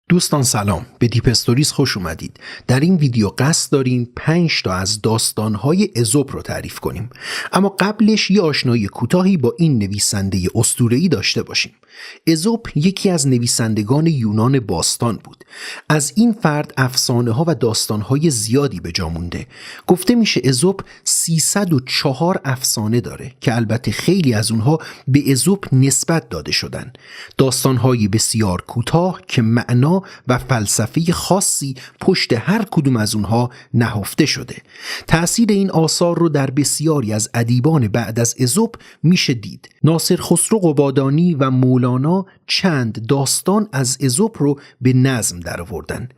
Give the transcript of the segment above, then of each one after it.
دوستان سلام، به دیپ استوریز خوش اومدید. در این ویدیو قصد داریم 5 تا از داستانهای ازوپ رو تعریف کنیم. اما قبلش یه آشنایی کوتاهی با این نویسنده اسطوره‌ای داشته باشیم. ازوپ یکی از نویسندگان یونان باستان بود. از این فرد افسانه‌ها و داستان‌های زیادی به جا مونده. گفته میشه ازوپ 304 افسانه داره که البته خیلی از اونها به ازوپ نسبت داده شدن. داستان‌های بسیار کوتاه که معنا و فلسفه خاصی پشت هر کدوم از اونها نهفته شده. تأثیر این آثار رو در بسیاری از ادیبان بعد از ازوپ میشه دید. ناصر خسرو قبادانی و مولانا چند داستان از ازوپ رو به نظم درآوردن.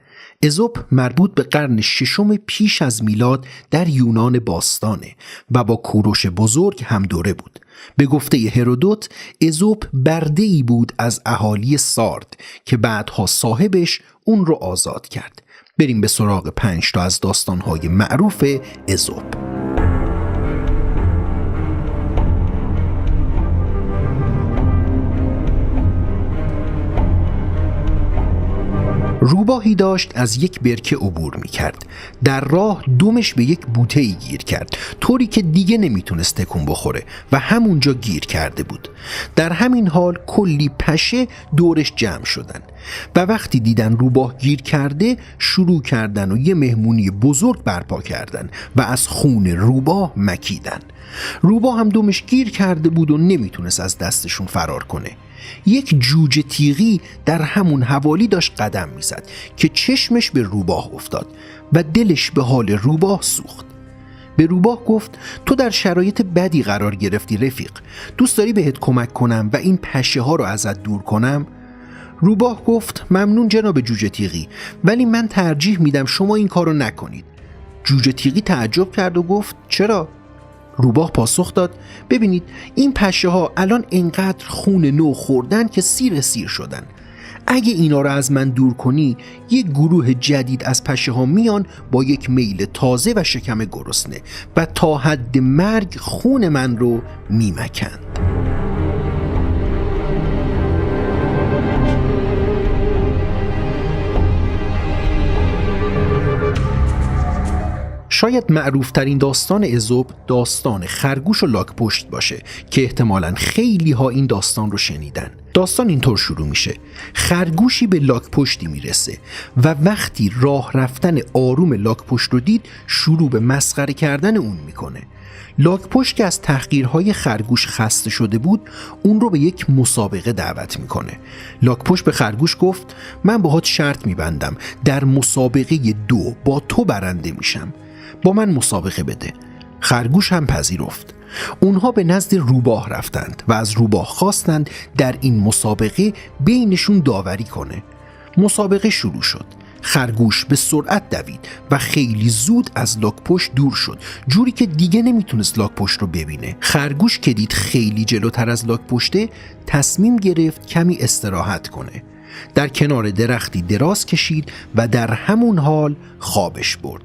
ازوپ مربوط به قرن ششم پیش از میلاد در یونان باستانه و با کوروش بزرگ هم دوره بود. به گفته هرودوت ازوپ برده‌ای بود از اهالی سارد که بعدها صاحبش اون رو آزاد کرد. بریم به سراغ 5 تا از داستان‌های معروف ازوپ. روباهی داشت از یک برکه عبور می کرد. در راه دمش به یک بوته‌ای گیر کرد، طوری که دیگه نمیتونست تکون بخوره و همونجا گیر کرده بود. در همین حال کلی پشه دورش جمع شدن و وقتی دیدن روباه گیر کرده شروع کردن و یه مهمونی بزرگ برپا کردن و از خون روباه مکیدن. روباه هم دمش گیر کرده بود و نمیتونست از دستشون فرار کنه. یک جوجه تیغی در همون حوالی داشت قدم میزد که چشمش به روباه افتاد و دلش به حال روباه سوخت. به روباه گفت تو در شرایط بدی قرار گرفتی رفیق، دوست داری بهت کمک کنم و این پشه ها رو ازت دور کنم؟ روباه گفت ممنون جناب جوجه تیغی، ولی من ترجیح میدم شما این کارو نکنید. جوجه تیغی تعجب کرد و گفت چرا؟ روباه پاسخ داد ببینید این پشه ها الان انقدر خون نو خوردن که سیر شدن. اگه اینا رو از من دور کنی یک گروه جدید از پشه ها میان با یک میل تازه و شکم گرسنه و تا حد مرگ خون من رو میمکند. شاید معروفترین داستان ازوپ داستان خرگوش و لاک‌پشت باشه که احتمالاً خیلی ها این داستان رو شنیدن. داستان اینطور شروع میشه: خرگوشی به لاک‌پشتی میرسه و وقتی راه رفتن آروم لاک‌پشت رو دید شروع به مسخره کردن اون میکنه. لاک‌پشت که از تحقیرهای خرگوش خسته شده بود اون رو به یک مسابقه دعوت میکنه. لاک‌پشت به خرگوش گفت من باهات شرط میبندم در مسابقه 2 با تو برنده میشم، با من مسابقه بده. خرگوش هم پذیرفت. اونها به نزد روباه رفتند و از روباه خواستند در این مسابقه بینشون داوری کنه. مسابقه شروع شد. خرگوش به سرعت دوید و خیلی زود از لاک‌پشت دور شد، جوری که دیگه نمیتونست لاک‌پشت رو ببینه. خرگوش که دید خیلی جلوتر از لاک‌پشته تصمیم گرفت کمی استراحت کنه. در کنار درختی دراز کشید و در همون حال خوابش برد.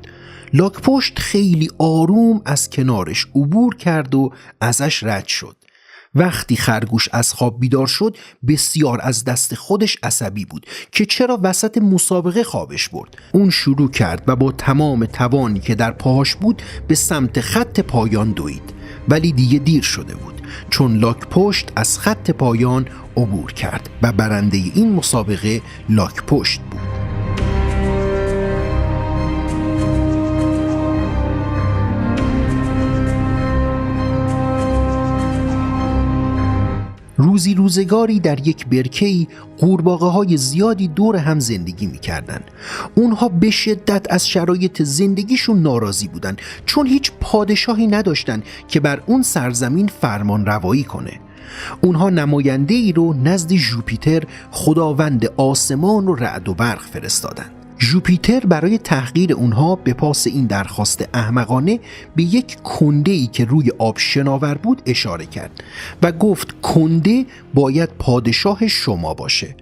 لاک‌پشت خیلی آروم از کنارش عبور کرد و ازش رد شد. وقتی خرگوش از خواب بیدار شد بسیار از دست خودش عصبی بود که چرا وسط مسابقه خوابش برد. اون شروع کرد و با تمام توانی که در پاهاش بود به سمت خط پایان دوید، ولی دیگه دیر شده بود چون لاک‌پشت از خط پایان عبور کرد و برنده این مسابقه لاک‌پشت بود. روزگاری در یک برکه‌ای قورباغه‌های زیادی دور هم زندگی می‌کردند. اونها به شدت از شرایط زندگیشون ناراضی بودند چون هیچ پادشاهی نداشتن که بر اون سرزمین فرمان روایی کنه. اونها نماینده‌ای رو نزد ژوپیتر خداوند آسمان و رعد و برق فرستادند. ژوپیتر برای تحقیر اونها به پاس این درخواست احمقانه به یک کنده‌ای که روی آب شناور بود اشاره کرد و گفت کنده باید پادشاه شما باشه.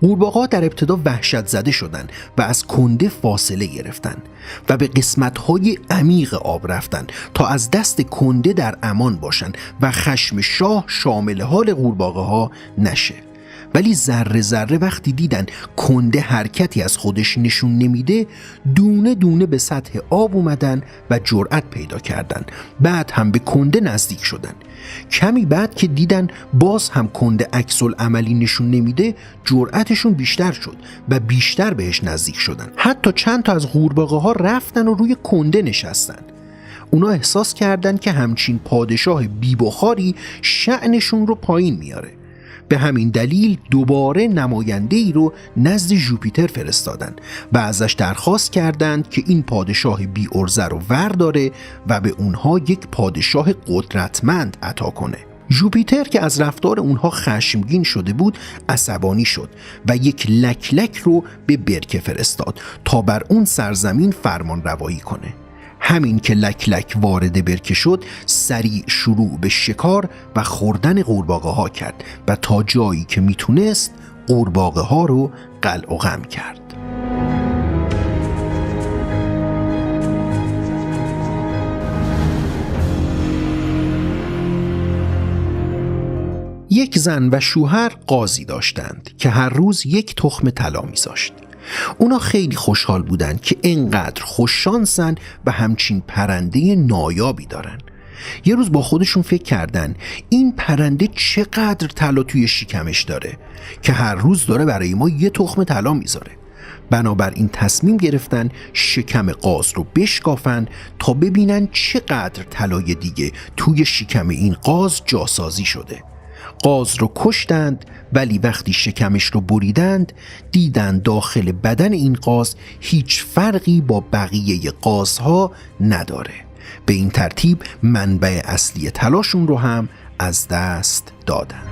قورباغه‌ها در ابتدا وحشت زده شدند و از کنده فاصله گرفتند و به قسمت‌های عمیق آب رفتند تا از دست کنده در امان باشند و خشم شاه شامل حال قورباغه‌ها نشه. ولی ذره ذره وقتی دیدن کنده حرکتی از خودش نشون نمیده، دونه دونه به سطح آب اومدن و جرأت پیدا کردن. بعد هم به کنده نزدیک شدن. کمی بعد که دیدن باز هم کنده عکس العملی نشون نمیده، جرأتشون بیشتر شد و بیشتر بهش نزدیک شدن. حتی چند تا از قورباغه ها رفتن و روی کنده نشستن. اونا احساس کردن که همچین پادشاه بی‌بخاری شأنشون رو پایین میاره. به همین دلیل دوباره نماینده ای رو نزد ژوپیتر فرستادن و ازش درخواست کردند که این پادشاه بی ارزه رو ورداره و به اونها یک پادشاه قدرتمند عطا کنه. ژوپیتر که از رفتار اونها خشمگین شده بود عصبانی شد و یک لکلک رو به برکه فرستاد تا بر اون سرزمین فرمان روایی کنه. همین که لکلک وارد برکه شد، سریع شروع به شکار و خوردن قورباغه ها کرد و تا جایی که میتونست قورباغه ها رو قلع و قم کرد. یک زن و شوهر قاضی داشتند که هر روز یک تخم طلا میذاشت. اونا خیلی خوشحال بودن که اینقدر خوششانسن و همچین پرنده نایابی دارن. یه روز با خودشون فکر کردن این پرنده چقدر طلا توی شکمش داره که هر روز داره برای ما یه تخم طلا میذاره. بنابراین تصمیم گرفتن شکم قاز رو بشکافن تا ببینن چقدر طلای دیگه توی شکم این قاز جاسازی شده. قاز رو کشتند، ولی وقتی شکمش رو بریدند دیدن داخل بدن این قاز هیچ فرقی با بقیه قازها نداره. به این ترتیب منبع اصلی طلاشون رو هم از دست دادند.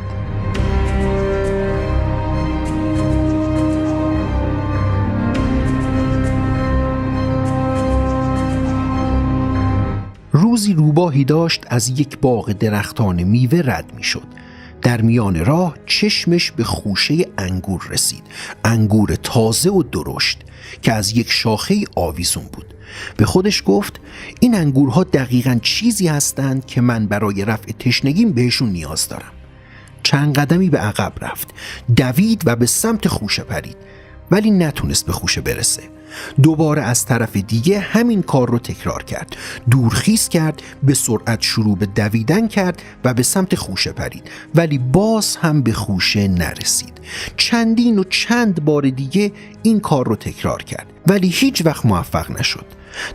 روزی روباهی داشت از یک باغ درختان میوه رد می شد. در میان راه چشمش به خوشه انگور رسید. انگور تازه و درشت که از یک شاخه آویزون بود. به خودش گفت این انگورها دقیقاً چیزی هستند که من برای رفع تشنگیم بهشون نیاز دارم. چند قدمی به عقب رفت، دوید و به سمت خوشه پرید، ولی نتونست به خوشه برسه. دوباره از طرف دیگه همین کار رو تکرار کرد. دورخیز کرد، به سرعت شروع به دویدن کرد و به سمت خوشه پرید، ولی باز هم به خوشه نرسید. چندین و چند بار دیگه این کار رو تکرار کرد، ولی هیچ وقت موفق نشد.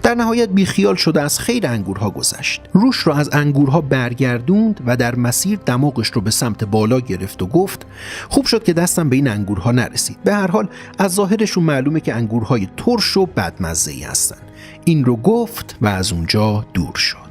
در نهایت بیخیال شد و از خیر انگورها گذشت. روش رو از انگورها برگردوند و در مسیر دماغش رو به سمت بالا گرفت و گفت خوب شد که دستم به این انگورها نرسید. به هر حال از ظاهرشون معلومه که انگورهای ترش و بدمزه‌ای هستن. این رو گفت و از اونجا دور شد.